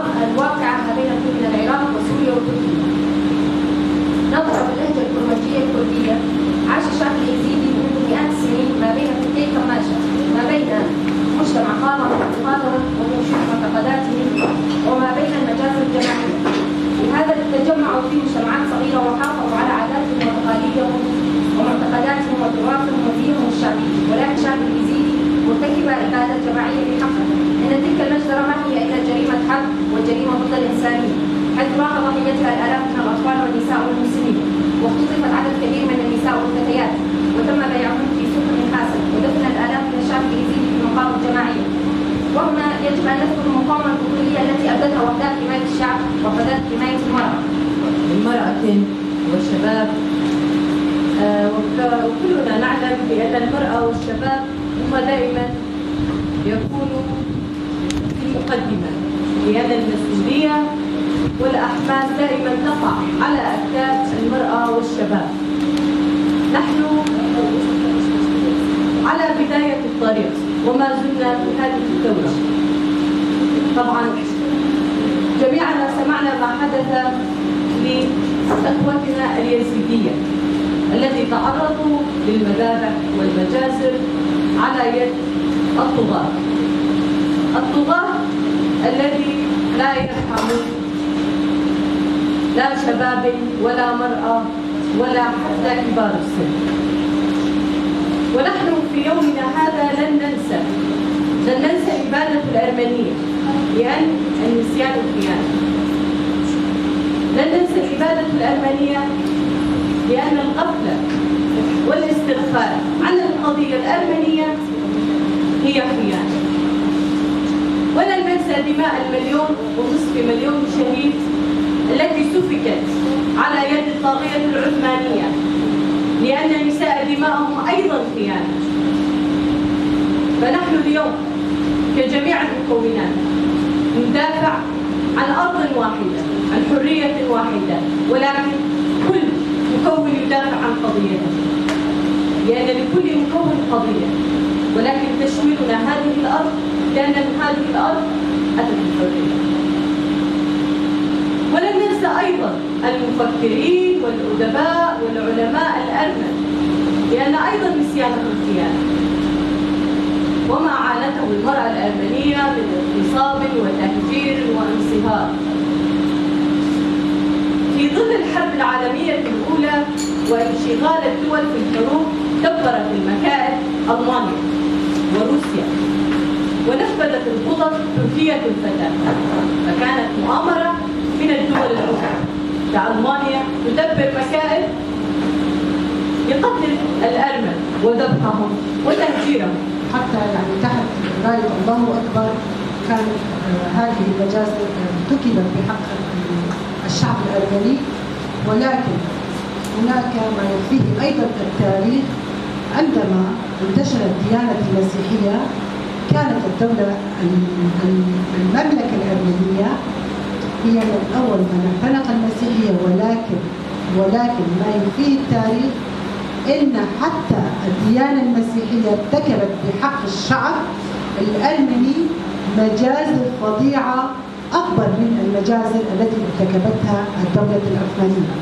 الواقعة ما بين العراق وسوريا وتركيا. نظرا باللهجة الكرمجية الكردية عاش الشعب اليزيدي منذ مئات السنين ما بين فتي كماشة، ما بين مجتمع قادرا وموشوش معتقداتهم وما بين المجازر الجماعية. لهذا تجمعوا في مجتمعات صغيرة وحافظوا على عاداتهم وتقاليدهم ومعتقداتهم وتراثهم ودينهم الشعبي، ولكن الشعب اليزيدي مرتكب إبادة جماعية بحقه، إن تلك المجزرة ما هي إلا جريمة حرب وجريمة ضد الإنسانية، حيث راح ضحيتها الآلاف من الأطفال والنساء والمسلمين، واختطفت عدد كبير من النساء والفتيات، وتم بيعهن في سوق حاسم، ودفن الآلاف من الشعب اليزيدي في مقابر جماعية. وهنا يجب أن نذكر المقاومة البطولية التي أبدتها وحدات حماية الشعب وحدات حماية المرأة والشباب. وكلنا نعلم بأن المرأة والشباب هم دائما يكونوا في المقدمة، لأن المسؤولية والأحمال دائما تقع على أكتاف المرأة والشباب. نحن على بداية الطريق وما زلنا في هذه الدورة. طبعا جميعنا سمعنا ما حدث لإخوتنا اليزيدية الذي تعرضوا للمذابح والمجازر على يد الطغاة. الطغاة الذي لا يرحم لا شباب ولا مرأة ولا حتى كبار السن. ونحن في يومنا هذا لن ننسى إبادة الأرمنية، لأن النسيان خيانة. لن ننسى إبادة الأرمنية لأن الغفلة والاستغفال عن القضية الأرمنية هي خيانة. ولن ننسى دماء 1.5 مليون شهيد التي سفكت على يد الطاغية العثمانية، لأن النساء دماءهم أيضا خيانة. فنحن اليوم كجميع المكونات ندافع عن أرض واحدة، عن حرية واحدة، ولكن كل مكون يدافع عن قضيته، لأن لكل مكون قضية، ولكن تشملنا هذه الأرض لأن من هذه الأرض أتت الحرية. ولن ننسى أيضا المفكرين والأدباء والعلماء الأرمن، لأن أيضا نسيانهم خيانة. وما عانته المرأة الأرمنية من اغتصاب وتهجير وانصهار. في ظل الحرب العالمية الأولى وانشغال الدول في الحروب دبرت المكائد ألمانيا وروسيا، ونفذت الخطط تركيا الفتاة، فكانت مؤامرة من الدول الأخرى كألمانيا تدبر مكائد لقتل الأرمن وذبحهم وتهجيرهم. حتى تحت راية الله أكبر كان هذه المجازر ارتكبت بحق الشعب الأرمني، ولكن هناك ما يكفيه أيضا التاريخ. عندما انتشرت الديانة المسيحية كانت الدولة المملكة الأرمنية هي من أول من اعتنق المسيحية، ولكن ما يفيه التاريخ إن حتى الديانة المسيحية ارتكبت بحق الشعب الأرمني مجازر فظيعة أكبر من المجازر التي ارتكبتها الدولة العثمانية.